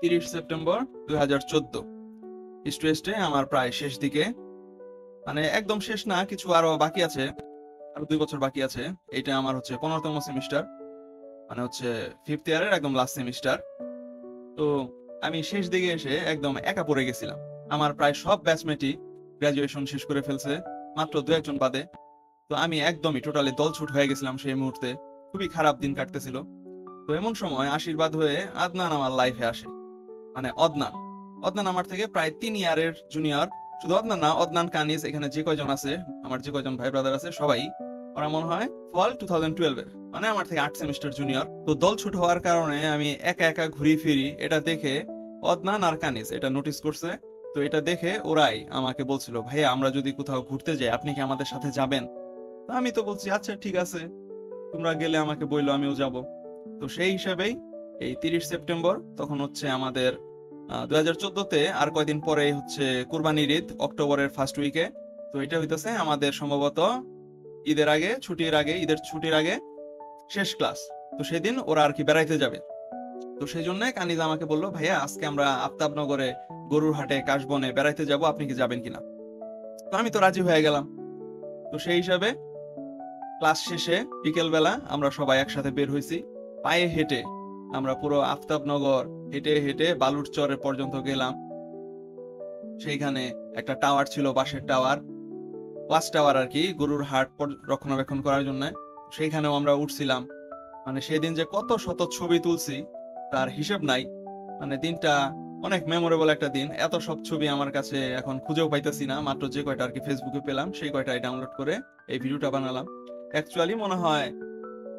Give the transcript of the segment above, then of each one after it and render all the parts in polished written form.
30 September 2014। স্টুডেন্টে আমার প্রায় শেষ দিকে, মানে একদম শেষ না, কিছু আরো বাকি আছে, আরো 2 বছর বাকি আছে। এটা আমার হচ্ছে 15তম সেমিস্টার, মানে হচ্ছে ফিফথ ইয়ারের একদম লাস্ট সেমিস্টার। তো আমি শেষ দিকে এসে একদম একা পড়ে গেছিলাম। আমার প্রায় সব ব্যাচমেটই গ্রাজুয়েশন শেষ করে ফেলছে, মাত্র দু একজন বাদে। তো আমি একদমই টোটালি দলছুট হয়ে গেছিলাম সেই মুহূর্তে। খুবই খারাপ দিন কাটতেছিল। তো এমন সময় আশীর্বাদ হয়ে আদনান আমার লাইফে আসে। মানে অদনান। অদনান আমার থেকে প্রায় 3 ইয়ারের জুনিয়র। শুধু অদনান না, অদনান কানিজ এখানে যে কয়জন আছে, আমার যে কয়জন ভাই ব্রাদার আছে সবাই, ওরা মনে হয় ফল 2012-এর, মানে আমার থেকে 8 সেমিস্টার জুনিয়র। তো দল ছুট হওয়ার কারণে আমি একা একা ঘুরি ফিরি, এটা দেখে অদনান আর কানিজ এটা নোটিস করছে। তো এটা দেখে ওরাই আমাকে বলছিল, ভাইয়া আমরা যদি কোথাও ঘুরতে যাই আপনি কি আমাদের সাথে যাবেন? তো আমি তো বলছি আচ্ছা ঠিক আছে, তোমরা গেলে আমাকে বইলো, আমিও যাব। তো সেই হিসাবেই এই 30 সেপ্টেম্বর তখন হচ্ছে আমাদের 2014-তে, আর কয়দিন পরেই হচ্ছে কুরবানির ঈদ, অক্টোবরের ফার্স্ট উইকে। তো এটা হইতেছে আমাদের সম্ভবত ঈদের আগে, ছুটির আগে, ঈদের ছুটির আগে শেষ ক্লাস। তো সেদিন ওরা আর কি বেড়াইতে যাবে। তো সেই জন্য কানিজ আমাকে বললো, ভাইয়া আজকে আমরা আফতাবনগরে, গরুর হাটে, কাশবনে বেড়াইতে যাব, আপনি কি যাবেন কিনা? তো আমি তো রাজি হয়ে গেলাম। তো সেই হিসাবে ক্লাস শেষে বিকেল বেলা আমরা সবাই একসাথে বের হয়েছি। পায়ে হেঁটে আমরা পুরো আফতাবনগর হেঁটে হেঁটে বালুর চরে পর্যন্ত গেলাম। সেইখানে একটা টাওয়ার ছিল, বাঁশের টাওয়ার, ওয়াচ টাওয়ার আর কি, গরুর হাট রক্ষণাবেক্ষণ করার জন্য। সেইখানেও আমরা উঠছিলাম। মানে সেদিন যে কত শত ছবি তুলছি তার হিসেব নাই। মানে দিনটা অনেক মেমোরেবল একটা দিন। এত সব ছবি আমার কাছে এখন খুঁজেও পাইতেছি না, মাত্র যে কয়টা আর কি ফেসবুকে পেলাম সেই কয়টাই ডাউনলোড করে এই ভিডিওটা বানালাম। অ্যাকচুয়ালি মনে হয়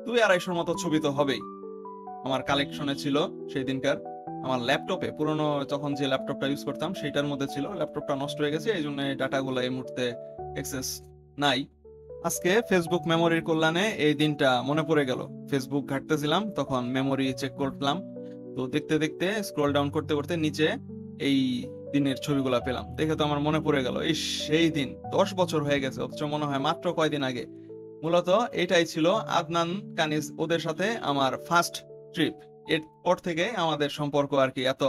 200-250 মতো ছবি তো হবেই আমার কালেকশনে ছিল সেই দিনকার। আমার ল্যাপটপে, পুরনো তখন যে ল্যাপটপটা ইউজ করতাম সেটার মধ্যে ছিল, ল্যাপটপটা নষ্ট হয়ে গেছে, এই জন্য ডাটাগুলো এই মুহূর্তে অ্যাক্সেস নাই। আজকে ফেসবুক মেমোরির কল্যাণে এই দিনটা মনে পড়ে গেল। ফেসবুক ঘাঁটতেছিলাম, তখন মেমোরি চেক করলাম। তো দেখতে দেখতে স্ক্রল ডাউন করতে করতে নিচে এই দিনের ছবিগুলা পেলাম, দেখে তো আমার মনে পড়ে গেল, এই সেই দিন 10 বছর হয়ে গেছে, অথচ মনে হয় মাত্র কয়দিন আগে। মূলত এটাই ছিল আদনান, কানিজ ওদের সাথে আমার ফার্স্ট ট্রিপ। এরপর থেকে আমাদের সম্পর্ক আর কি এত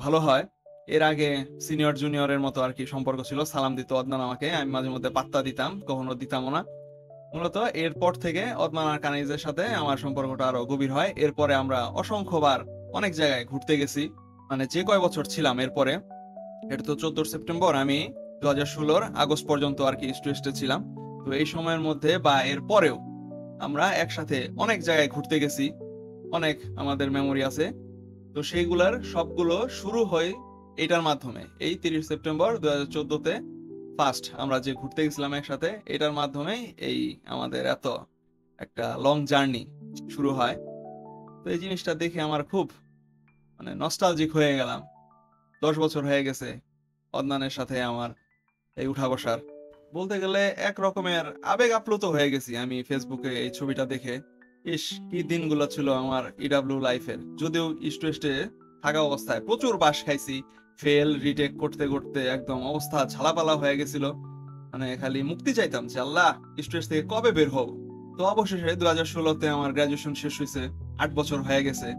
ভালো হয়। এর আগে সিনিয়র জুনিয়রের মতো আর কি সম্পর্ক ছিল, সালাম দিত অদনান আমাকে, আমি মাঝে মধ্যে পাত্তা দিতাম, কখনো দিতামও না। মূলত এরপর থেকে অদনান আর কানিজের সাথে আমার সম্পর্কটা আরো গভীর হয়। এরপরে আমরা অসংখ্যবার অনেক জায়গায় ঘুরতে গেছি। মানে যে কয় বছর ছিলাম এরপরে, এটা তো 14 সেপ্টেম্বর, আমি 2016-র আগস্ট পর্যন্ত আর কি স্টুডেন্টে ছিলাম। তো এই সময়ের মধ্যে বা এর পরেও আমরা একসাথে অনেক জায়গায় ঘুরতে গেছি, অনেক আমাদের মেমোরি আছে। তো সেইগুলার সবগুলো শুরু হয় এটার মাধ্যমে। এই 30 সেপ্টেম্বর 2014-তে ফার্স্ট আমরা যে ঘুরতে গেছিলাম একসাথে, এটার মাধ্যমেই এই আমাদের এত একটা লং জার্নি শুরু হয়। তো এই জিনিসটা দেখে আমার খুব, মানে নস্টালজিক হয়ে গেলাম। 10 বছর হয়ে গেছে অদনানের সাথে আমার এই উঠা বসার। বলতে গেলে এক রকমের আবেগ আপ্লুত হয়ে গেছি আমি ফেসবুকে এই ছবিটা দেখে। ইস, কি দিনগুলো ছিল আমার ইডাব্লিউ লাইফের। যদিও স্টুডেন্টে থাকা অবস্থায় প্রচুর বাস খাইছি, ফেল রিটেক করতে করতে একদম অবস্থা ঝালাপালা হয়ে গেছিল। মানে খালি মুক্তি চাইতাম যে আল্লাহ, স্টুডেন্ট থেকে কবে বের হব। তো অবশেষে 2016-তে আমার গ্রাজুয়েশন শেষ হয়েছে, 8 বছর হয়ে গেছে।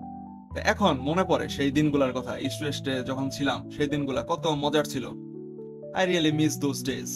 তো এখন মনে পড়ে সেই দিনগুলোর কথা, স্টুডেন্টে যখন ছিলাম সেই দিনগুলা কত মজার ছিল। I really miss those days.